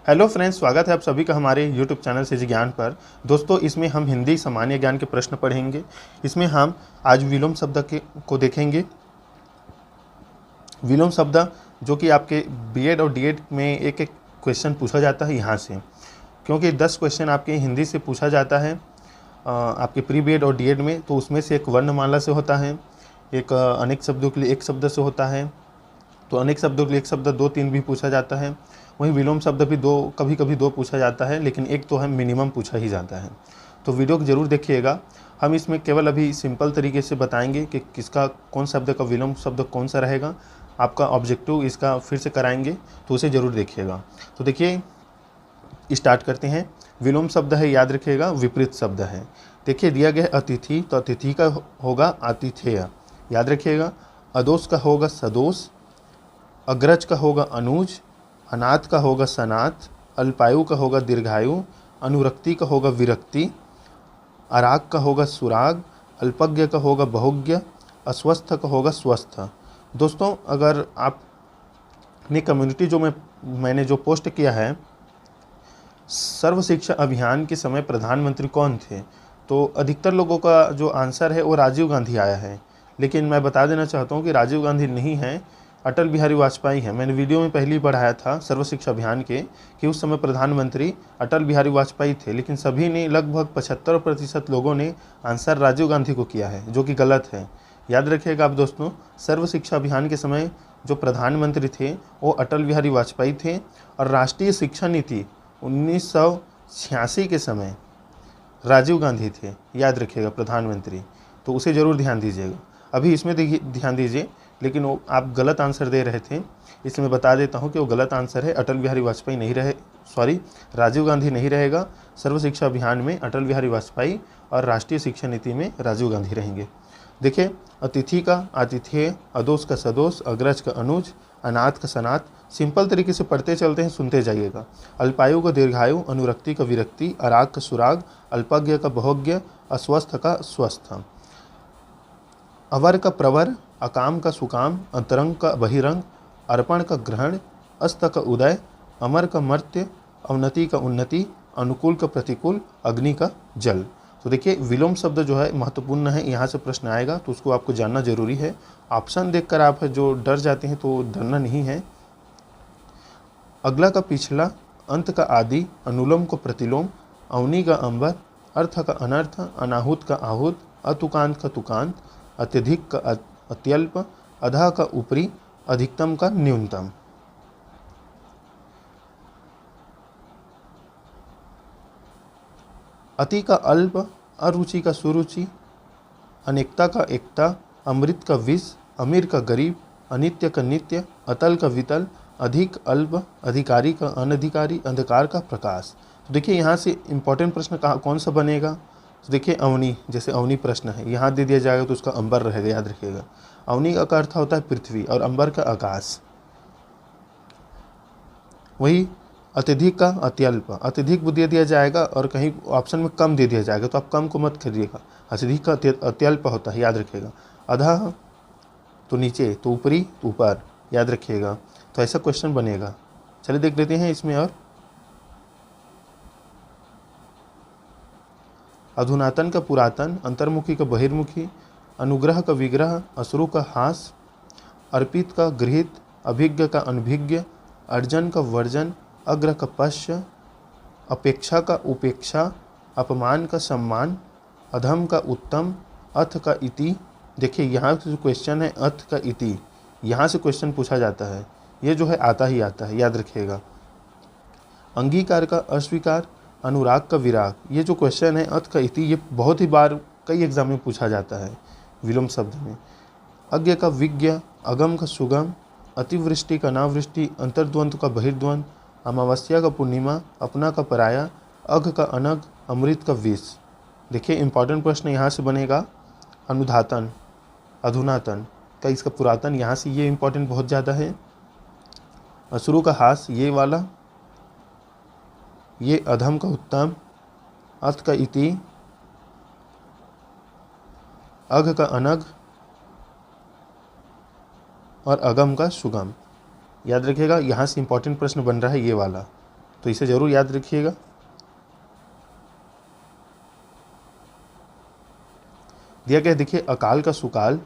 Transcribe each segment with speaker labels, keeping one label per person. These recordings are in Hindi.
Speaker 1: हेलो फ्रेंड्स, स्वागत है आप सभी का हमारे यूट्यूब चैनल से जी ज्ञान पर। दोस्तों, इसमें हम हिंदी सामान्य ज्ञान के प्रश्न पढ़ेंगे। इसमें हम आज विलोम शब्द को देखेंगे। विलोम शब्द जो कि आपके बीएड और डीएड में एक एक क्वेश्चन पूछा जाता है यहाँ से, क्योंकि 10 क्वेश्चन आपके हिंदी से पूछा जाता है आपके प्री बीएड और डीएड में। तो उसमें से एक वर्णमाला से होता है, एक अनेक शब्दों के लिए एक शब्द से होता है, तो अनेक शब्दों के लिए एक शब्द 2-3 भी पूछा जाता है। वहीं विलोम शब्द भी कभी कभी दो पूछा जाता है, लेकिन एक तो है मिनिमम पूछा ही जाता है। तो वीडियो को ज़रूर देखिएगा। हम इसमें केवल अभी सिंपल तरीके से बताएंगे कि किसका कौन शब्द का विलोम शब्द कौन सा रहेगा। आपका ऑब्जेक्टिव इसका फिर से कराएंगे, तो उसे ज़रूर देखिएगा। तो देखिए, स्टार्ट करते हैं। विलोम शब्द है, याद रखिएगा, विपरीत शब्द है। देखिए दिया गया अतिथि, तो अतिथि का होगा आतिथेय, याद रखिएगा। अदोष का होगा सदोष, अग्रज का होगा अनुज, अनाथ का होगा सनाथ, अल्पायु का होगा दीर्घायु, अनुरक्ति का होगा विरक्ति, अराग का होगा सुराग, अल्पज्ञ का होगा बहुज्ञ, अस्वस्थ का होगा स्वस्थ। दोस्तों, अगर आपने कम्युनिटी जो मैंने जो पोस्ट किया है, सर्व शिक्षा अभियान के समय प्रधानमंत्री कौन थे, तो अधिकतर लोगों का जो आंसर है वो राजीव गांधी आया है। लेकिन मैं बता देना चाहता हूँ कि राजीव गांधी नहीं है, अटल बिहारी वाजपेयी हैं। मैंने वीडियो में पहले ही पढ़ाया था सर्व शिक्षा अभियान के कि उस समय प्रधानमंत्री अटल बिहारी वाजपेयी थे, लेकिन सभी ने लगभग 75% लोगों ने आंसर राजीव गांधी को किया है, जो कि गलत है। याद रखिएगा आप दोस्तों, सर्व शिक्षा अभियान के समय जो प्रधानमंत्री थे वो अटल बिहारी वाजपेयी थे, और राष्ट्रीय शिक्षा नीति 1986 के समय राजीव गांधी थे, याद रखिएगा प्रधानमंत्री। तो उसे ज़रूर ध्यान दीजिएगा। अभी इसमें ध्यान दीजिए, लेकिन वो आप गलत आंसर दे रहे थे, इसलिए मैं बता देता हूं कि वो गलत आंसर है। अटल बिहारी वाजपेयी नहीं रहे, राजीव गांधी नहीं रहेगा। सर्व शिक्षा अभियान में अटल बिहारी वाजपेयी और राष्ट्रीय शिक्षा नीति में राजीव गांधी रहेंगे। देखिए, अतिथि का आतिथेय, अदोष का सदोष, अग्रज का अनुज, अनाथ का सनाथ। सिंपल तरीके से पढ़ते चलते हैं, सुनते जाइएगा। अल्पायु का दीर्घायु, अनुरक्ति का विरक्ति, अराग का सुराग, अल्पज्ञ का बहुज्ञ, अस्वस्थ का स्वस्थ। अवर का प्रवर, अकाम का सुकाम, अंतरंग का बहिरंग, अर्पण का ग्रहण, अस्त का उदय, अमर का मर्त्य, अवनति का उन्नति, अनुकूल का प्रतिकूल, अग्नि का जल। तो देखिए, विलोम शब्द जो है महत्वपूर्ण है, यहाँ से प्रश्न आएगा तो उसको आपको जानना जरूरी है। ऑप्शन देखकर आप जो डर जाते हैं तो डरना नहीं है। अगला का पिछला, अंत का आदि, अनुलोम को प्रतिलोम, अवनी का अंबर, अर्थ का अनर्थ, अनाहुत का आहूत, अतुकांत का तुकांत, अत्यधिक का अत्यल्प, अधा का ऊपरी, अधिकतम का न्यूनतम। अति का अल्प, अरुचि का सुरुचि, अनेकता का एकता, अमृत का विष, अमीर का गरीब, अनित्य का नित्य, अतल का वितल, अधिक अल्प, अधिकारी का अनधिकारी, अंधकार का प्रकाश। तो देखिए, यहाँ से इंपॉर्टेंट प्रश्न कौन सा बनेगा। तो देखिए, अवनी, जैसे अवनी प्रश्न है, यहाँ दे दिया जाएगा तो उसका अंबर रहेगा, याद रखिएगा। अवनी का अर्थ होता है पृथ्वी और अंबर का आकाश। वही अत्यधिक का अत्यल्प, अत्यधिक दे दिया जाएगा और कहीं ऑप्शन में कम दे दिया जाएगा, तो आप कम को मत करिएगा। अत्यधिक का अत्यल्प होता है, याद रखिएगा। अधा तो नीचे, तो ऊपरी तो ऊपर, याद रखिएगा। तो ऐसा क्वेश्चन बनेगा। चलिए देख लेते हैं इसमें। और अधुनातन का पुरातन, अंतर्मुखी का बहिर्मुखी, अनुग्रह का विग्रह, अश्रु का हास, अर्पित का गृहित, अभिज्ञ का अनभिज्ञ, अर्जन का वर्जन, अग्र का पश्य, अपेक्षा का उपेक्षा, अपमान का सम्मान, अधम का उत्तम, अथ का इति। देखिए, यहाँ से जो क्वेश्चन है अथ का इति, यहाँ से क्वेश्चन पूछा जाता है। ये जो है आता ही आता है, याद रखिएगा। अंगीकार का अस्वीकार, अनुराग का विराग। ये जो क्वेश्चन है अथ का इति, ये बहुत ही बार कई एग्जाम में पूछा जाता है विलोम शब्द में। अज्ञ का विज्ञ, अगम का सुगम, अतिवृष्टि का अनावृष्टि, अंतर्द्वंद का बहिर्द्वंद, अमावस्या का पूर्णिमा, अपना का पराया, अघ का अनग, अमृत का विष। देखिए, इंपॉर्टेंट प्रश्न यहाँ से बनेगा। अनुधातन, अधुनातन का इसका पुरातन, यहाँ से ये इंपॉर्टेंट बहुत ज़्यादा है। अश्रु का हास, ये वाला, ये अधम का उत्तम, अथ का इति, अघ का अनग और अगम का सुगम। याद रखिएगा, यहाँ से इंपॉर्टेंट प्रश्न बन रहा है ये वाला। तो इसे ज़रूर याद रखिएगा। दिया गया देखिए, अकाल का सुकाल,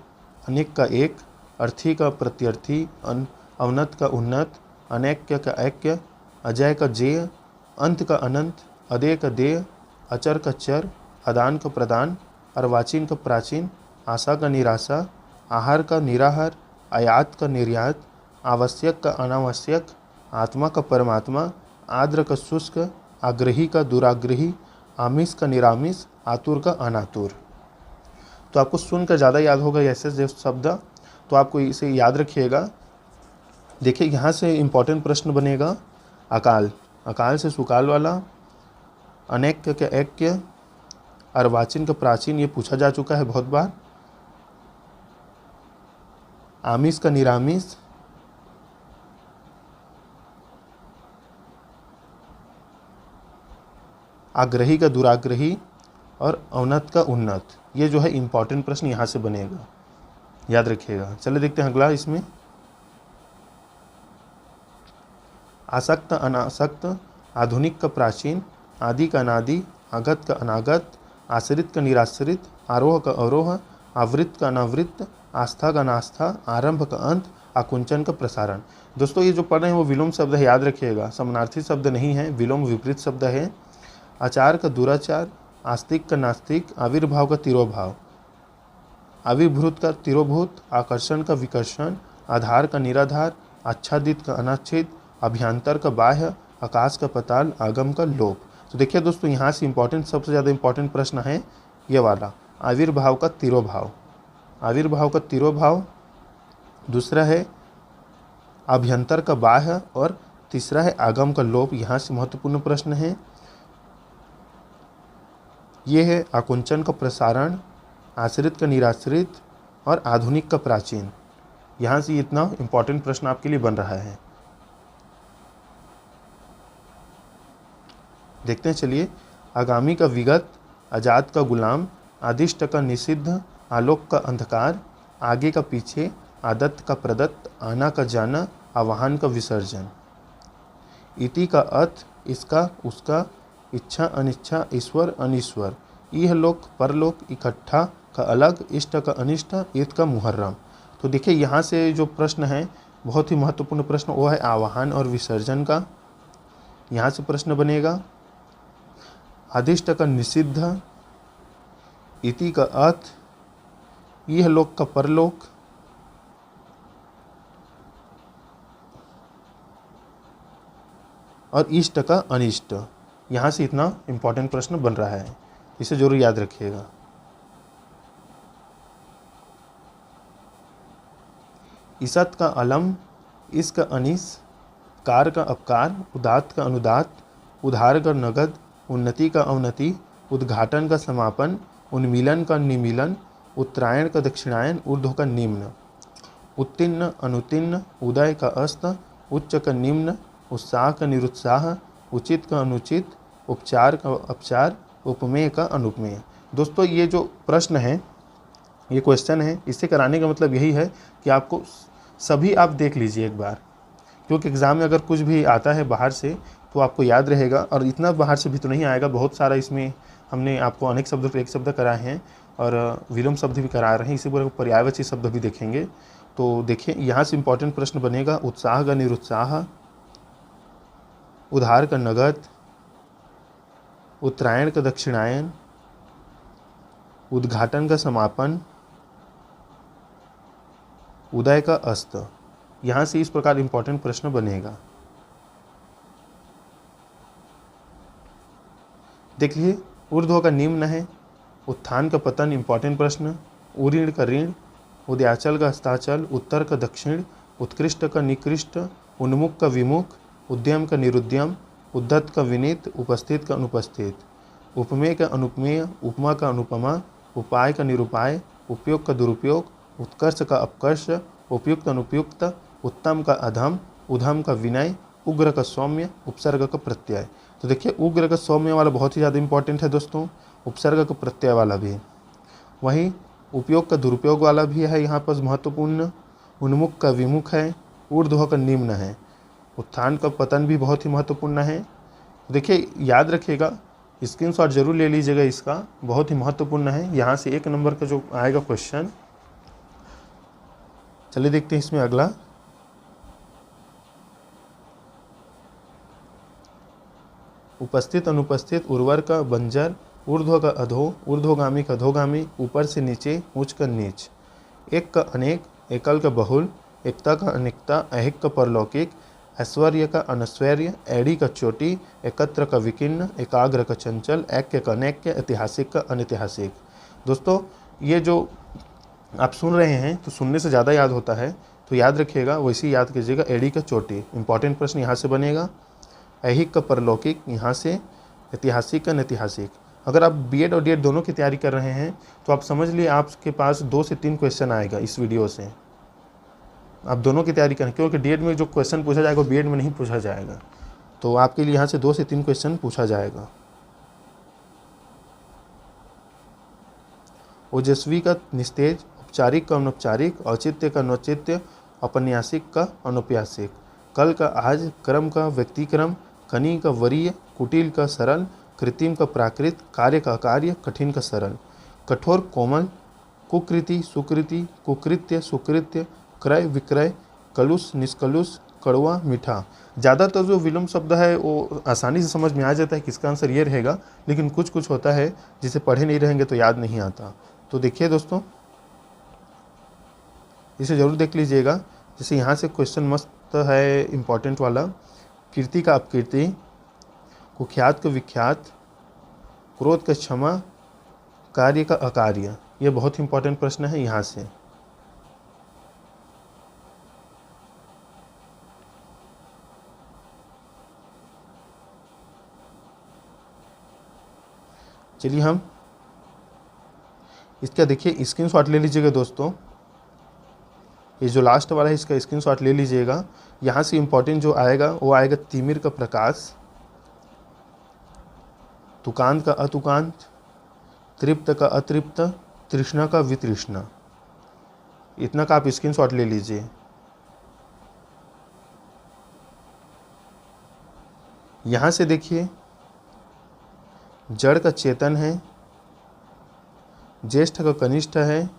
Speaker 1: अनेक का एक, अर्थी का प्रत्यर्थी, अवनत का उन्नत, अनैक्य का ऐक्य, अजय का जेय, अंत का अनंत, अदेय का देय, अचर का चर, अदान का प्रदान, अर्वाचीन का प्राचीन, आशा का निराशा, आहार का निराहार, आयात का निर्यात, आवश्यक का अनावश्यक, आत्मा का परमात्मा, आर्द्र का शुष्क, आग्रही का दुराग्रही, आमिष का निरामिष, आतुर का अनातुर। तो आपको सुनकर ज़्यादा याद होगा ऐसे जो शब्द, तो आपको इसे याद रखिएगा। देखिए यहाँ से इम्पोर्टेंट प्रश्न बनेगा अकाल, अकाल से सुकाल वाला, अनैक्य का ऐक्य, अर्वाचीन का प्राचीन, ये पूछा जा चुका है बहुत बार, आमिष का निरामिष, आग्रही का दुराग्रही और अवनत का उन्नत। ये जो है इम्पॉर्टेंट प्रश्न यहाँ से बनेगा, याद रखिएगा। चलिए देखते हैं अगला इसमें। आसक्त अनासक्त, आधुनिक का प्राचीन, आदि का अनादि, आगत का अनागत, आश्रित का निराश्रित, आरोह का अवरोह, आवृत्त का अनावृत्त, आस्था का नास्था, आरंभ का अंत, आकुंचन का प्रसारण। दोस्तों ये जो पढ़ रहे हैं वो विलोम शब्द है, याद रखिएगा, समानार्थी शब्द नहीं है, विलोम विपरीत शब्द है। आचार का दुराचार, आस्तिक का नास्तिक, आविर्भाव का तिरोभाव, आविर्भूत का तिरोभूत, आकर्षण का विकर्षण, आधार का निराधार, आच्छादित का अनाच्छिद, अभ्यंतर का बाह्य, आकाश का पताल, आगम का लोप। तो देखिए दोस्तों यहाँ से इम्पोर्टेंट, सबसे ज़्यादा इम्पोर्टेंट प्रश्न है ये वाला, आविर्भाव का तिरोभाव, आविर्भाव का तिरोभाव, दूसरा है अभ्यंतर का बाह्य और तीसरा है आगम का लोप। यहाँ से महत्वपूर्ण प्रश्न है। ये है आकुंचन का प्रसारण, आश्रित का निराश्रित और आधुनिक का प्राचीन। यहाँ से इतना इम्पोर्टेंट प्रश्न आपके लिए बन रहा है। देखते हैं चलिए। आगामी का विगत, आजाद का गुलाम, आदिष्ट का निषिद्ध, आलोक का अंधकार, आगे का पीछे, आदत्त का प्रदत्त, आना का जाना, आवाहन का विसर्जन। इति का अथ, इसका उसका, इच्छा अनिच्छा, ईश्वर अनिश्वर, यह लोक परलोक, इकट्ठा का अलग, इष्ट का अनिष्ट, ईद का मुहर्रम। तो देखिए यहाँ से जो प्रश्न है बहुत ही महत्वपूर्ण प्रश्न, वो है आवाहन और विसर्जन का। यहाँ से प्रश्न बनेगा आदिष्ट का निषिद्ध, इति का अथ, यह लोक का परलोक, और इष्ट का अनिष्ट। यहाँ से इतना इम्पोर्टेंट प्रश्न बन रहा है, इसे जरूर याद रखिएगा। ईसत का अलम, इस का अनिस, कार का अपकार, उदात्त का अनुदात, उधार का नगद, उन्नति का अवनति, उद्घाटन का समापन, उन्मीलन का निमीलन, उत्तरायण का दक्षिणायन, ऊर्ध्व का निम्न, उत्तीर्ण अनुतीर्ण, उदय का अस्त, उच्च का निम्न, उत्साह का निरुत्साह, उचित का अनुचित, उपचार का अपचार, उपमेय का अनुपमेय। दोस्तों ये जो प्रश्न है, ये क्वेश्चन है, इसे कराने का मतलब यही है कि आपको सभी आप देख लीजिए एक बार, क्योंकि एग्ज़ाम में अगर कुछ भी आता है बाहर से तो आपको याद रहेगा, और इतना बाहर से भी तो नहीं आएगा, बहुत सारा इसमें हमने आपको अनेक शब्द पर एक शब्द कराए हैं और विलोम शब्द भी करा रहे हैं, इसी पर पर्यायवाची शब्द भी देखेंगे। तो देखिए यहाँ से इम्पोर्टेंट प्रश्न बनेगा उत्साह का निरुत्साह, उधार का नगद, उत्तरायण का दक्षिणायन, उद्घाटन का समापन, उदय का अस्त। यहाँ से इस प्रकार इम्पोर्टेंट प्रश्न बनेगा। देखिए ऊर्ध्व का निम्न है, उत्थान का पतन इम्पोर्टेंट प्रश्न, उऋण का ऋण, उदयाचल का अस्ताचल, उत्तर का दक्षिण, उत्कृष्ट का निकृष्ट, उन्मुख का विमुख, उद्यम का निरुद्यम, उद्धत का विनीत, उपस्थित का अनुपस्थित, उपमेय का अनुपमेय, उपमा का अनुपमा, उपाय का निरुपाय, उपयोग का दुरुपयोग, उत्कर्ष का अपकर्ष, उपयुक्त अनुपयुक्त, उत्तम का अधम, उधम का विनय, उग्र का सौम्य, उपसर्ग का प्रत्यय। तो देखिए उग्र का सौम्य वाला बहुत ही ज़्यादा इंपॉर्टेंट है दोस्तों, उपसर्ग का प्रत्यय वाला भी, वहीं उपयोग का दुरुपयोग वाला भी है यहाँ पर महत्वपूर्ण, उन्मुख का विमुख है, ऊर्ध्व का निम्न है, उत्थान का पतन भी बहुत ही महत्वपूर्ण है, देखिए याद रखिएगा, स्क्रीनशॉट जरूर ले लीजिएगा, इसका बहुत ही महत्वपूर्ण है। यहाँ से 1 नंबर का जो आएगा क्वेश्चन। चलिए देखते हैं इसमें अगला। उपस्थित अनुपस्थित, उर्वर का बंजर, ऊर्ध्व का अधो, ऊर्ध्वगामी का अधोगामी, ऊपर से नीचे, उच्च का नीच, एक का अनेक, एकल का बहुल, एकता का अनेकता, अहिक का परलौकिक, ऐश्वर्य का अनैश्वर्य, एड़ी का चोटी, एकत्र का विकीर्ण, एकाग्र का चंचल, ऐक्य का अनैक्य, ऐतिहासिक का अनैतिहासिक। दोस्तों ये जो आप सुन रहे हैं तो सुनने से ज़्यादा याद होता है, तो याद रखिएगा, वैसे ही याद कीजिएगा। एड़ी का चोटी इंपॉर्टेंट प्रश्न यहाँ से बनेगा, ऐहिक का परलौकिक यहाँ से, ऐतिहासिक का अनैतिहासिक। अगर आप बीएड और डीएड दोनों की तैयारी कर रहे हैं तो आप समझ लिए आपके पास 2 से 3 क्वेश्चन आएगा इस वीडियो से। आप दोनों की तैयारी करें, क्योंकि डीएड में जो क्वेश्चन पूछा जाएगा वो बीएड में नहीं पूछा जाएगा, तो आपके लिए यहाँ से 2 से 3 क्वेश्चन पूछा जाएगा। ओजस्वी का निस्तेज, औपचारिक का अनौपचारिक, औचित्य का अनौचित्य, औपन्यासिक का अनौपन्यासिक, कल का आज, क्रम का व्यक्तिक्रम, कनी का वरीय, कुटिल का सरल, कृत्रिम का प्राकृत, कार्य का कार्य, कठिन का सरल, कठोर कोमल, कुकृति सुकृति, कुकृत्य सुकृत्य, क्रय विक्रय, कलुष निष्कलुष, कड़वा मीठा। ज़्यादातर जो विलोम शब्द है वो आसानी से समझ में आ जाता है किसका आंसर ये रहेगा, लेकिन कुछ कुछ होता है जिसे पढ़े नहीं रहेंगे तो याद नहीं आता। तो देखिए दोस्तों, इसे ज़रूर देख लीजिएगा। जैसे यहाँ से क्वेश्चन मस्त है इम्पॉर्टेंट वाला, कीर्ति का अपकीर्ति, कुख्यात का विख्यात, क्रोध का क्षमा, कार्य का अकार्य। ये बहुत इंपॉर्टेंट प्रश्न है यहाँ से। चलिए हम इसका देखिए स्क्रीनशॉट ले लीजिएगा दोस्तों। ये जो लास्ट वाला है इसका स्क्रीनशॉट ले लीजिएगा। यहाँ से इम्पोर्टेंट जो आएगा वो आएगा तिमिर का प्रकाश, तुकांत का अतुकांत, तृप्त का अतृप्त, तृष्णा का वितृष्णा। इतना का आप स्क्रीनशॉट ले लीजिए। यहाँ से देखिए, जड़ का चेतन है, ज्येष्ठ का कनिष्ठ है,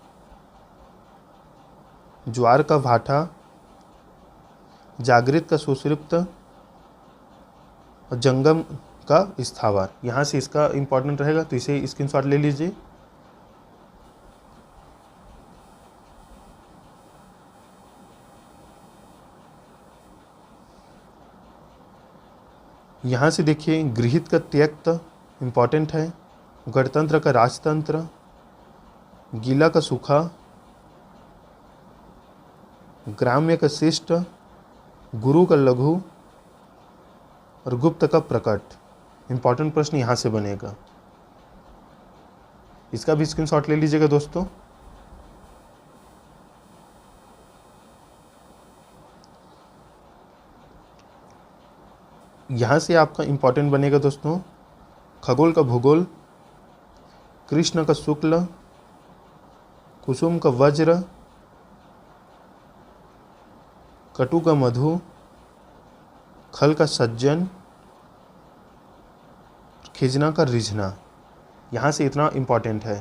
Speaker 1: ज्वार का भाटा, जागृत का सुषुप्त और जंगम का स्थावर। यहाँ से इसका इंपॉर्टेंट रहेगा, तो इसे स्क्रीनशॉट ले लीजिए। यहाँ से देखिए, गृहीत का त्यक्त इम्पॉर्टेंट है, गणतंत्र का राजतंत्र, गीला का सूखा, ग्राम्य का शिष्ट, गुरु का लघु और गुप्त का प्रकट। इंपॉर्टेंट प्रश्न यहाँ से बनेगा, इसका भी स्क्रीनशॉट ले लीजिएगा दोस्तों। यहाँ से आपका इंपॉर्टेंट बनेगा दोस्तों, खगोल का भूगोल, कृष्ण का शुक्ल, कुसुम का वज्र, कटु का मधु, खल का सज्जन, खिजना का रिझना। यहाँ से इतना इम्पॉर्टेंट है।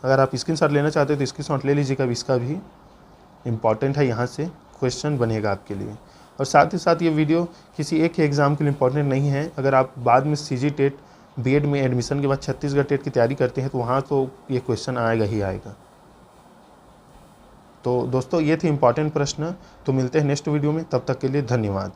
Speaker 1: अगर आप स्क्रीनशॉट लेना चाहते हो तो स्क्रीनशॉट ले लीजिएगा, इसका भी इम्पॉर्टेंट है, यहाँ से क्वेश्चन बनेगा आपके लिए। और साथ ही साथ ये वीडियो किसी एक ही एग्ज़ाम के लिए इम्पॉर्टेंट नहीं है। अगर आप बाद में सीजी टेट बीएड में एडमिशन के बाद छत्तीसगढ़ टेट की तैयारी करते हैं तो वहाँ तो ये क्वेश्चन आएगा ही आएगा। तो दोस्तों ये थे इम्पॉर्टेंट प्रश्न। तो मिलते हैं नेक्स्ट वीडियो में, तब तक के लिए धन्यवाद।